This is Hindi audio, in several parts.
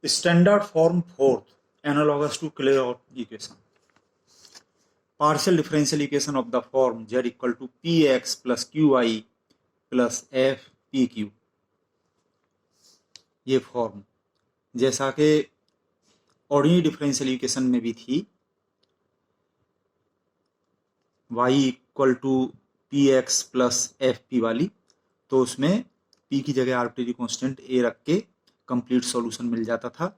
Standard form fourth, analogous to Clairaut equation. Partial differential equation of the form z equal to px plus qy plus f pq. ये फॉर्म जैसा कि ऑर्डिनरी डिफरेंशियल इक्वेशन में भी थी, y equal to p x plus f p वाली, तो उसमें p की जगह आर्बिट्रेरी कांस्टेंट a रख के कंप्लीट सॉल्यूशन मिल जाता था।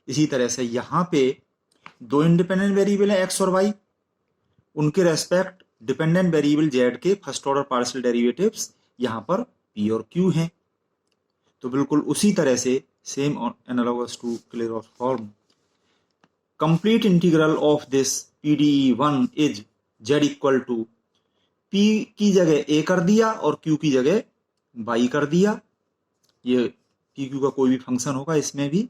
इसी तरह से यहाँ पे दो इंडिपेंडेंट वेरिएबल है x और y, उनके रेस्पेक्ट डिपेंडेंट वेरिएबल z के फर्स्ट ऑर्डर पार्शियल डेरिवेटिव्स यहाँ पर p और q हैं। तो बिल्कुल उसी तरह से same analogous to Clairaut form, complete integral of this PDE1 is z equal to p की जगह a कर दिया और q की जगह y कर दिया। ये p q का कोई भी फंक्शन होगा, इसमें भी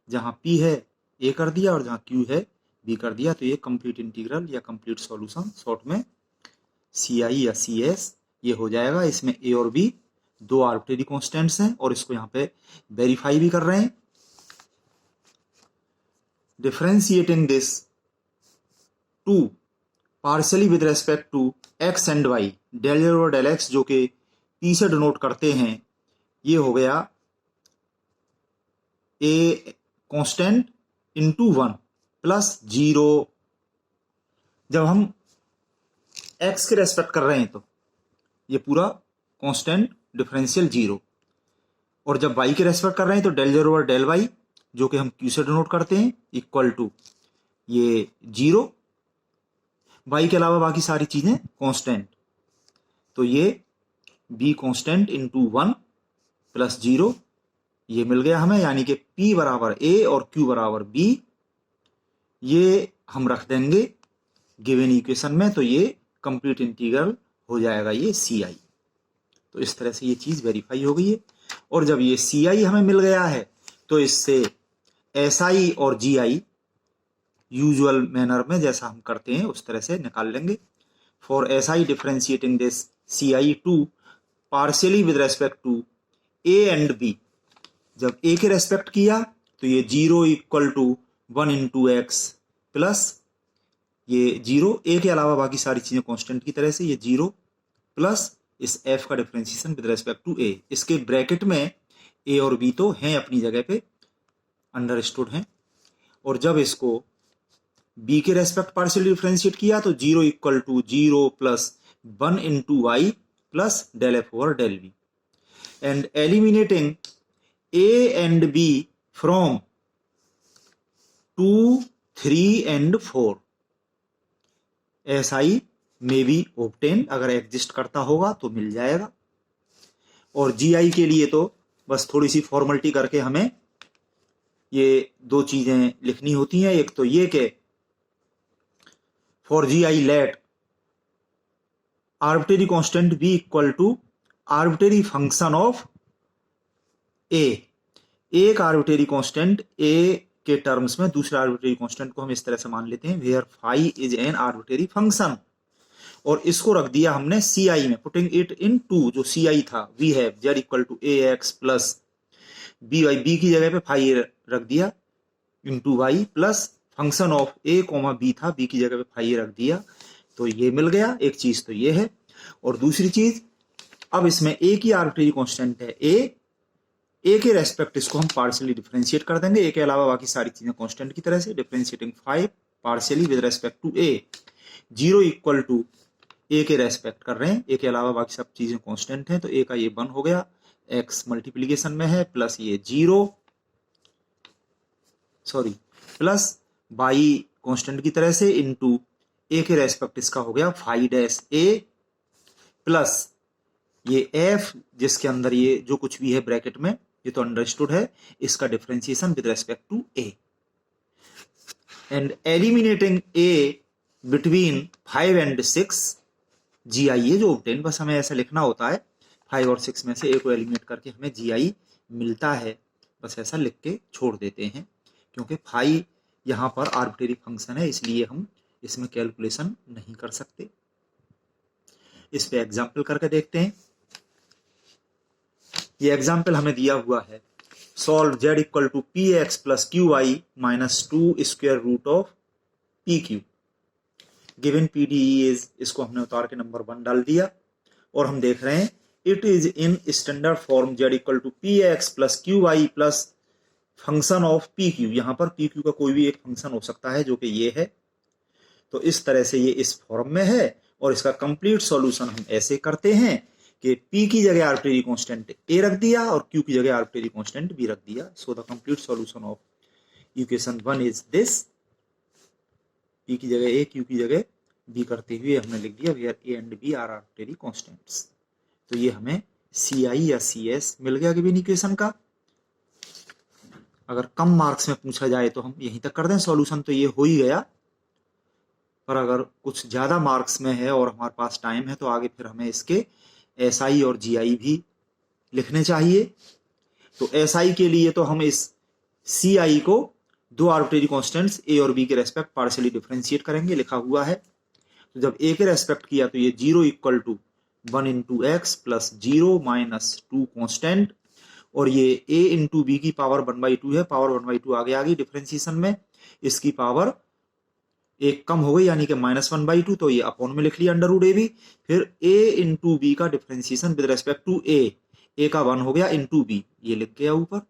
जहां p है a कर दिया और जहां q है b कर दिया। तो ये कंप्लीट इंटीग्रल या कंप्लीट सॉल्यूशन, शॉर्ट में CI या CS ये हो जाएगा। इसमें a और b दो आर्बिट्रेरी कांस्टेंट्स हैं और इसको यहाँ पे वेरीफाई भी कर रहे हैं। Differentiating this to partially with respect to x and y, del z और डेल x जो कि p से डिनोट करते हैं, ये हो गया a कांस्टेंट इंटू 1 प्लस 0। जब हम x के रेस्पेक्ट कर रहे हैं तो ये पूरा कांस्टेंट डिफरेंशियल 0, और जब y के रेस्पेक्ट कर रहे हैं तो del z over del y जो कि हम q से डिनोट करते हैं इक्वल टू ये 0, y के अलावा बाकी सारी चीजें कांस्टेंट। तो ये b कांस्टेंट इंटू 1 प्लस 0 ये मिल गया हमें, यानी कि p बराबर a और q बराबर b। ये हम रख देंगे गिवन इक्वेशन में, तो ये कंप्लीट इंटीग्रल हो जाएगा ये CI। तो इस तरह से ये चीज वेरीफाई हो गई है। और जब ये CI हमें मिल गया है तो इससे SI और GI यूजुअल मैनर में जैसा हम करते हैं उस तरह से निकाल लेंगे। For SI differentiating this CI to partially with respect to A and B, जब A के रेस्पेक्ट किया तो ये 0 equal to 1 into x plus ये 0, A के अलावा बाकी सारी चीजें कांस्टेंट की तरह से, ये 0 प्लस इस f का differentiation with respect to A। इसके ब्रैकेट में A और B तो हैं अपनी जगह पे, अंडरस्टूड हैं। और जब इसको B के रेस्पेक्ट पार्शियली डिफरेंशिएट किया तो 0 equal to 0 plus 1 into y plus del f over del b। And eliminating A and B from 2, 3 and 4, SI में भी ऑब्टेन, अगर एग्जिस्ट करता होगा तो मिल जाएगा। और GI के लिए तो बस थोड़ी सी फॉर्मेलिटी करके हमें ये दो चीजें लिखनी होती हैं। एक तो ये कि for GI let arbitrary constant B equal to arbitrary function of A। एक आर्बिट्रेरी कांस्टेंट A के टर्म्स में दूसरे आर्बिट्रेरी कांस्टेंट को हम इस तरह से मान लेते हैं where phi is an arbitrary function, और इसको रख दिया हमने CI में, पुटिंग इट इन टू जो CI था, we have z equal to AX plus BY, B की जगह पे फाई रख दिया into y plus function of A comma B था, B की जगह पे फाई रख दिया। तो ये मिल गया। एक चीज तो ये है, और दूसरी चीज अब इसमें A की आर्बिट्रेरी कांस्टेंट है A के रेस्पेक्ट इसको हम पार्शियली डिफरेंशिएट कर देंगे, A के अलावा बाकी सारी चीजें कांस्टेंट की तरह से। Differentiating 5 partially with respect to A, 0 equal to A के रेस्पेक्ट कर रहे हैं, A के अलावा बाकी सब चीजें कांस्टेंट हैं, तो A का ये 1 हो गया, X मल्टीप्लीकेशन में है, प्लस ये 0 प्लस y कांस्टेंट की तरह से इंटू A के रेस्पेक्ट इसका हो गया 5-A प्लस ये f जिसके अंदर ये जो कुछ भी है ब्रैकेट में, ये तो अंडरस्टूड है, इसका differentiation with respect to A। And eliminating A between 5 and 6 GI, ये जो ऑब्टेन, बस हमें ऐसा लिखना होता है 5 और 6 में से A को एलिमिनेट करके हमें GI मिलता है, बस ऐसा लिख के छोड़ देते हैं, क्योंकि 5 यहाँ पर आर्बिट्रेरी फंक्शन है, इसलिए हम इसमें कैलकुलेशन नहीं कर सकते। इस पे एग्जाम्पल करके देखते हैं। ये एग्जाम्पल हमें दिया हुआ है solve z equal to p x plus q y minus 2 square root of p q. Given PDE is, इसको हमने उतार के नंबर 1 डाल दिया और हम देख रहे हैं it is in standard form z equal to p x plus q y plus function of p q. यहां पर पी क्यू का कोई भी एक फंक्शन हो सकता है जो कि ये है। तो इस तरह से ये इस फॉर्म में है और इसका कंप्लीट सॉल्यूशन हम ऐसे करते हैं कि p की जगह आर्बिट्रेरी कांस्टेंट a रख दिया और q की जगह आर्बिट्रेरी कांस्टेंट b रख दिया। So the complete solution of equation 1 is this. p की जगह a, q की जगह b करते हुए हमने लिख दिया where a and b are arbitrary constants. तो ये हमें ci या cs मिल गया गिवन इक्वेशन का। अगर कम मार्क्स में पूछा जाए तो हम यहीं तक कर दें सॉल्यूशन, तो ये हो ही गया। पर अगर कुछ ज्यादा मार्क्स में है और हमारे पास टाइम है तो आगे फिर हमें इसके SI और GI भी लिखने चाहिए। तो SI के लिए तो हम इस CI को दो आर्बिट्रेरी कांस्टेंट्स a और b के रेस्पेक्ट पार्शियली डिफरेंशिएट करेंगे, लिखा हुआ है। तो जब a के रेस्पेक्ट किया तो ये 0 equal to 1 into x plus 0 minus 2 constant, और ये a इंटू बी की पावर 1/2 है, पावर 1/2 आगे आ गई डिफरेंशिएशन में, इसकी पावर एक कम हो गई यानी कि -1/2, तो ये अपॉन में लिख लिया अंडर रूट ए बी। फिर a इंटू बी का differentiation with respect to a का 1 हो गया इंटू बी, ये लिख गया ऊपर।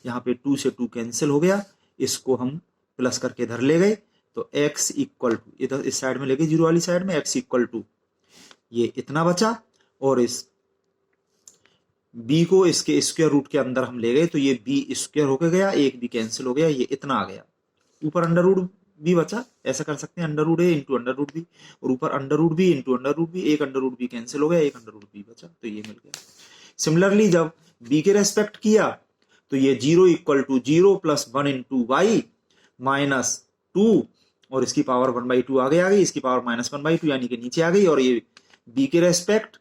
यहाँ पे 2 से 2 कैंसिल हो गया, इसको हम प्लस करके इधर ले गए तो x इक्वल टू इधर इस साइड में लेके 0 वाली साइड में x इक्वल टू ये इतना बचा, और इस b को इसके स्क्वायर रूट के अंदर हम ले गए तो ये b स्क्वायर होके गया, एक भी कैंसिल हो गया, ये इतना आ गया। ऊपर अंडर रूट भी बचा, ऐसा कर सकते हैं under root a into under root b, और ऊपर under root b into under root b, एक अंडर रूट बी कैंसिल हो गया, एक अंडर रूट बी बचा, तो ये मिल गया। सिमिलरली जब b के रेस्पेक्ट किया तो ये 0 equal to 0 plus 1 into y minus 2, और इसकी पावर 1/2 आगे आ गई, इसकी पावर -1/2 यानी कि नीचे आ गई, और ये b के रेस्पेक्ट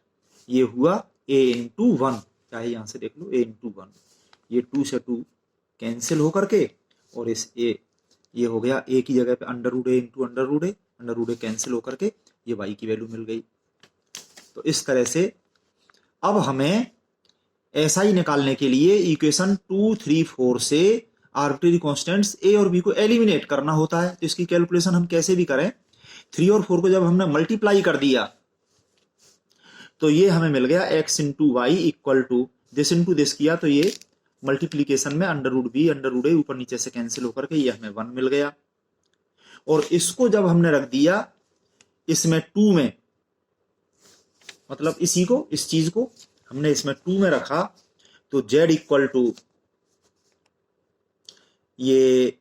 ये हुआ a इंटू 1, चाहे यहां से देख लो a इंटू 1, ये 2 से 2 कैंसिल होकर के, और इस a ये हो गया a की जगह पे under root a into under root a cancel होकर के ये y की वैल्यू मिल गई। तो इस तरह से अब हमें SI निकालने के लिए इक्वेशन 2, 3, 4 से आर्बिट्रेरी कांस्टेंट्स a और b को एलिमिनेट करना होता है। तो इसकी कैलकुलेशन हम कैसे भी करें, 3 और 4 को जब हमने मल्टीप्लाई कर दिया तो ये हमें मिल गया x into Y equal to this into this किया, तो ये मल्टीप्लीकेशन में under root B under root A ऊपर नीचे से कैंसिल होकर के ये हमें 1 मिल गया। और इसको जब हमने रख दिया इसमें 2 में, मतलब इसी को इस चीज को हमने इसमें 2 में रखा, तो z इक्वल टू ये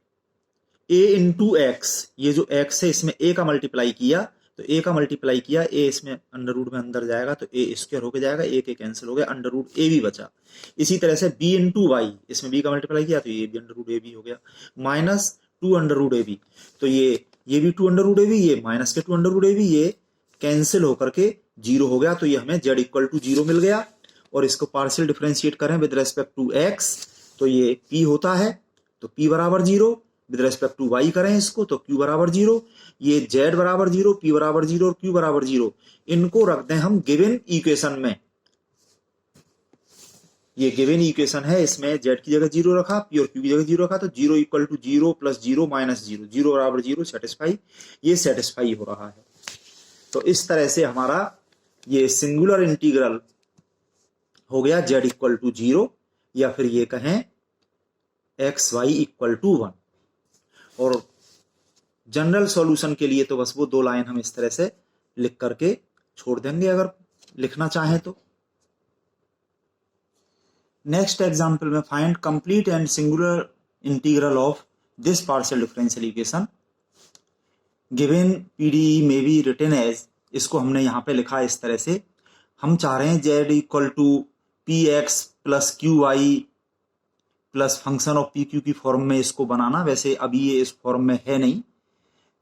a इंटू एक्स, ये जो x है इसमें a का मल्टीप्लाई किया, तो a का मल्टीप्लाई किया, a इसमें अंडर रूट में अंदर जाएगा तो a स्क्वायर होके जाएगा, a के कैंसिल हो गया, अंडर रूट a भी बचा। इसी तरह से b इंटू वाई, इसमें b का मल्टीप्लाई किया तो ये भी अंडर रूट a भी हो गया, माइनस 2 अंडर रूट a भी, तो ये भी 2 अंडर रूट a भी, ये माइनस के 2 अंडर रूट a भी, ये कैंसिल होकर के 0 हो गया, तो ये हमें z इक्वल टू 0 मिल गया। और इसको पार्शियल डिफरेंशिएट करें विद रेस्पेक्ट टू x तो ये p होता है, तो p बराबर 0, विद रेस्पेक्ट टू y करें इसको तो q बराबर 0, ये z बराबर 0, p बराबर 0 और q बराबर 0, इनको रख दें हम गिवन इक्वेशन में। ये गिवन इक्वेशन है, इसमें z की जगह 0 रखा, p और q की जगह 0 रखा, तो 0 इक्वल टू 0 प्लस 0 माइनस 0, 0 बराबर 0 सेटिस्फाई, ये सेटिस्फाई हो रहा है। तो इस तरह से हमारा ये सिंगुलर इंटीग्रल हो गया z इक्वल टू 0, या फिर ये कहें एक्स वाई इक्वल टू 1। और जनरल सॉल्यूशन के लिए तो बस वो 2 लाइन हम इस तरह से लिख करके छोड़ देंगे अगर लिखना चाहें तो। नेक्स्ट एग्जांपल में find complete and singular integral of this partial differential equation given PDE में बी रिटन एज, इसको हमने यहाँ पे लिखा इस तरह से। हम चाह रहे हैं z equal to p x plus q y plus function of p q की फॉर्म में इसको बनाना, वैसे अभी ये इस फॉर्म में है नहीं,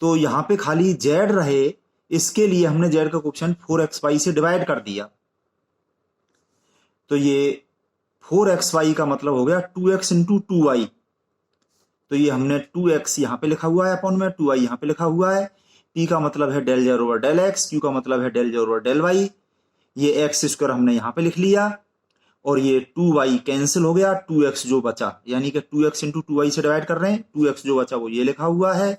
तो यहाँ पे खाली z रहे, इसके लिए हमने z का कोएफिशिएंट 4xy से डिवाइड कर दिया, तो ये 4xy का मतलब हो गया 2x इंटू 2y, तो ये हमने 2x यहाँ पे लिखा हुआ है अपॉन में, 2y यहाँ पे लिखा हुआ है, p का मतलब है del z over del x, q का मतलब है del z over del y, ये x स्क्वायर हमने यहाँ पे लिख लिया, और ये 2y कैंसिल हो गया, 2x जो बचा, यानी कि 2x इंटू 2y से डिवाइड कर रहे हैं, 2x जो बचा वो ये लिखा हुआ है,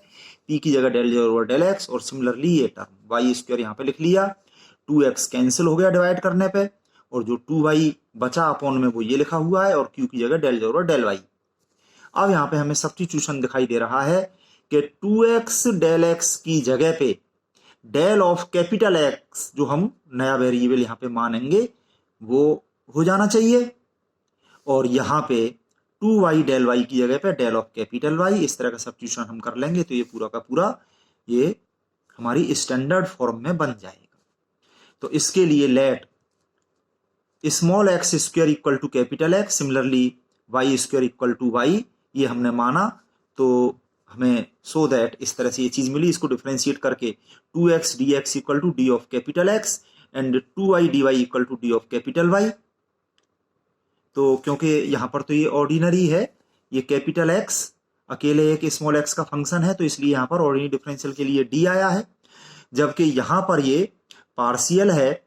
p की जगह del z over del x, और सिमिलरली ये टर्म y स्क्वायर यहाँ पे लिख लिया, 2x कैंसिल हो गया डिवाइड करने पे, और जो 2y बचा अपॉन में वो ये लिखा हुआ है, और q की जगह del z over del y। अब यहाँ पे हमें सब्स्टिट्यूशन दिखाई दे रहा है कि 2x डेल x की जगह पे डेल ऑफ कैपिटल X जो हम नया वेरिएबल यहाँ पे मानेंगे वो हो जाना चाहिए, और यहाँ पे 2y डेल y की जगह पे डेल ऑफ कैपिटल Y, इस तरह का सब्स्टिट्यूशन हम कर लेंगे तो ये पूरा का पूरा ये हमारी स्टैंडर्ड फॉर्म में बन जाएगा। तो इसके लिए let small x square equal to capital X, similarly y square equal to y, ये हमने माना, तो हमें सो दैट इस तरह से ये चीज मिली। इसको डिफरेंशिएट करके 2x dx equal to d of capital x and 2y dy equal to d of capital y। तो क्योंकि यहाँ पर तो ये ऑर्डिनरी है, ये कैपिटल x अकेले एक स्मॉल x का फंक्शन है, तो इसलिए यहाँ पर ऑर्डिनरी डिफरेंशियल के लिए d आया है, जबकि यहाँ पर ये पार्शियल है,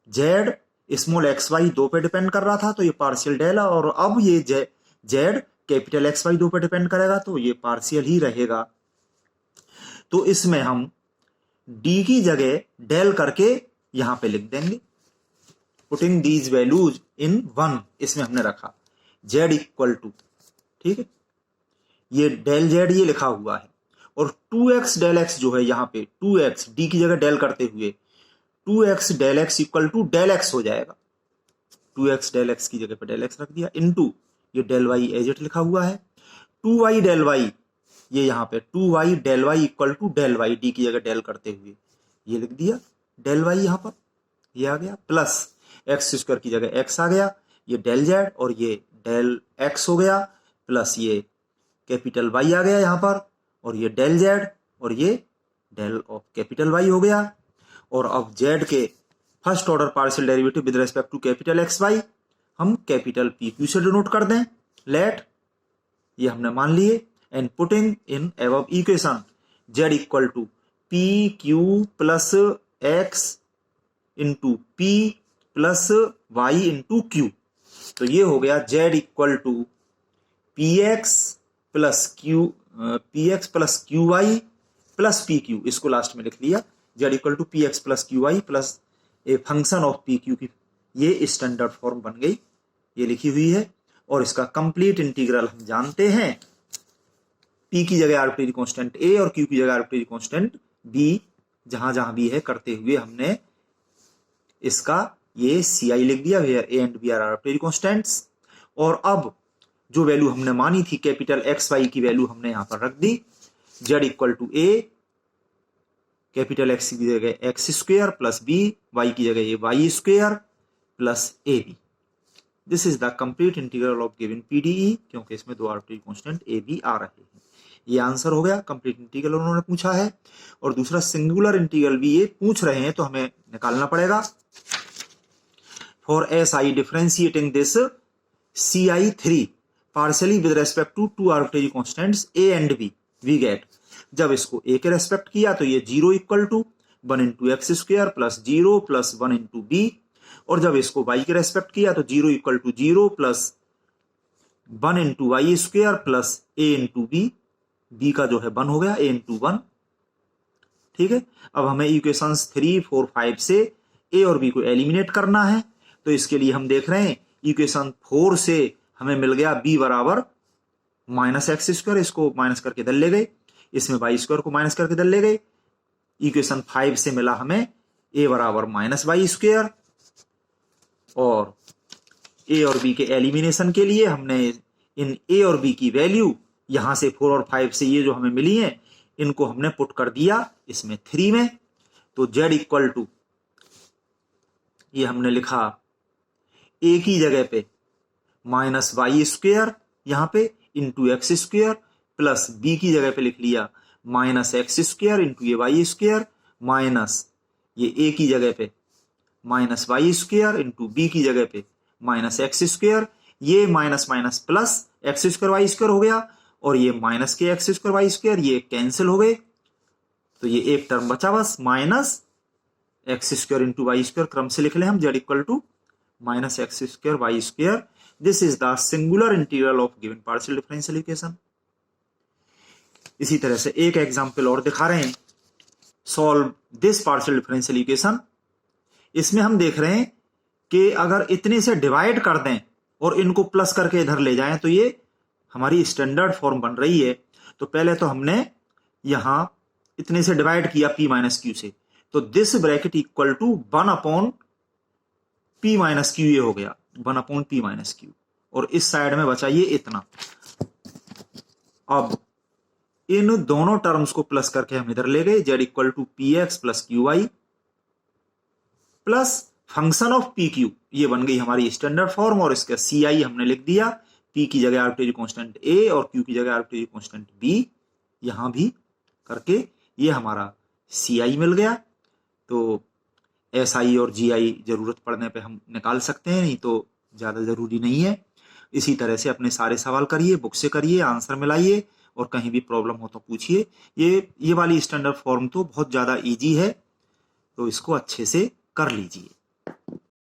z स्मॉल एक्स वाई दो पे डिपेंड कर रहा था तो ये पार्शियल डेल, और अब ये z कैपिटल एक्स वाई दो पे डिपेंड करेगा तो ये पार्शियल ही रहेगा। तो इसमें हम d की जगह डेल करके यहां पे लिख देंगे, पुटिंग दीज वैल्यूज इन 1, इसमें हमने रखा z इक्वल टू, ठीक है, ये डेल z ये लिखा हुआ है, और 2x डेल x जो है यहाँ पे 2x d की जगह डेल करते हुए 2x del x equal to del x हो जाएगा, 2x डेल x की जगह पे डेल x रख दिया, इनटू ये डेल y एज इट लिखा हुआ है, 2y डेल y, ये यहाँ पे 2y del y equal to del y, d की जगह डेल करते हुए ये लिख दिया डेल y, यहाँ पर ये आ गया, प्लस x स्क्वायर की जगह x आ गया, ये डेल z और ये डेल x हो गया, प्लस ये कैपिटल y आ गया यहाँ पर, और ये डेल z और ये डेल ऑफ कैपिटल y हो गया। और अब z के first order partial derivative with respect to capital x y हम कैपिटल पी क्यू से डिनोट कर दें, लेट ये हमने मान लिए, and putting in above equation z equal to p q plus x into p plus y into q, तो ये हो गया z equal to p x plus q y plus p q, इसको लास्ट में लिख लिया z equal to p x plus q y plus a function of p q की, ये स्टैंडर्ड फॉर्म बन गई, ये लिखी हुई है। और इसका कंप्लीट इंटीग्रल हम जानते हैं, p की जगह आर्बिट्रेरी कांस्टेंट a और q की जगह आर्बिट्रेरी कांस्टेंट b, जहां जहां भी है करते हुए हमने इसका ये ci लिख दिया, where a and b are arbitrary constants. और अब जो वैल्यू हमने मानी थी कैपिटल एक्स वाई की वैल्यू हमने यहां पर रख दी, z equal to a capital x की जगह x square plus b, y की जगह ये y square plus a b, this is the complete integral of given PDE, क्योंकि इसमें दो आर्बिट्रेरी कांस्टेंट ए बी आ रहे हैं। ये आंसर हो गया, कंप्लीट इंटीग्रल उन्होंने पूछा है। और दूसरा सिंगुलर इंटीग्रल भी ये पूछ रहे हैं तो हमें निकालना पड़ेगा। For S I differentiating this C I 3 partially with respect to to arbitrary constants a and b, we get, जब इसको ए के रेस्पेक्ट किया तो ये 0 equal to 1 into x square plus 0 plus 1 into b, और जब इसको y के रेस्पेक्ट किया तो 0 equal to 0 plus 1 into y square plus a into b, b का जो है 1 हो गया, a इंटू 1, ठीक है। अब हमें इक्वेशंस 3, 4, 5 से a और b को एलिमिनेट करना है, तो इसके लिए हम देख रहे हैं इक्वेशन 4 से हमें मिल गया b बराबर माइनस एक्स स्क्वायर, इसको माइनस करके इधर ले गए, इसमें वाई स्क्वायर को माइनस करके इधर ले गए। इक्वेशन 5 से मिला हमें a बराबर माइनस वाई स्क्वायर, और a और b के एलिमिनेशन के लिए हमने इन a और b की वैल्यू यहां से 4 और 5 से ये जो हमें मिली है इनको हमने पुट कर दिया इसमें 3 में, तो z इक्वल टू ये हमने लिखा a की जगह पे माइनस वाई स्क्वायर यहां पे into x square, plus b की जगह पे लिख लिया माइनस एक्स स्क्वायर इंटू ये वाई स्क्वायर, माइनस ये a की जगह पे minus y square into b की जगह पे माइनस एक्स स्क्वायर, ये minus minus plus x square y square हो गया, और ये माइनस के एक्स स्क्वायर वाई स्क्वायर ये कैंसिल हो गए, तो ये एक टर्म बचा बस minus x square into y square, क्रम से लिख ले हम z equal to minus x square y square, this is the singular integral of given partial differential equation. इसी तरह से एक एग्जाम्पल और दिखा रहे हैं, solve this partial differential equation. इसमें हम देख रहे हैं कि अगर इतने से डिवाइड कर दें और इनको प्लस करके इधर ले जाएं तो ये हमारी स्टैंडर्ड फॉर्म बन रही है। तो पहले तो हमने यहां इतने से डिवाइड किया p माइनस क्यू से, तो this bracket equal to 1 upon p minus q, ये हो गया 1 अपॉन p माइनस क्यू, और इस साइड में बचा ये इतना। अब इन दोनों टर्म्स को प्लस करके हम इधर ले गए, z equal to p x plus q y plus function of p q, ये बन गई हमारी स्टैंडर्ड फॉर्म। और इसका सी आई हमने लिख दिया, p की जगह आर्बिट्रेरी कांस्टेंट a और q की जगह आर्बिट्रेरी कांस्टेंट b, यहां भी करके ये हमारा सी आई मिल गया। तो एस आई और जी आई जरूरत पड़ने पे हम निकाल सकते हैं, नहीं तो ज्यादा जरूरी नहीं है। इसी तरह से अपने सारे सवाल करिए, बुक से करिए, आंसर मिलाइए, और कहीं भी प्रॉब्लम हो तो पूछिए। ये वाली स्टैंडर्ड फॉर्म तो बहुत ज्यादा इजी है, तो इसको अच्छे से कर लीजिए।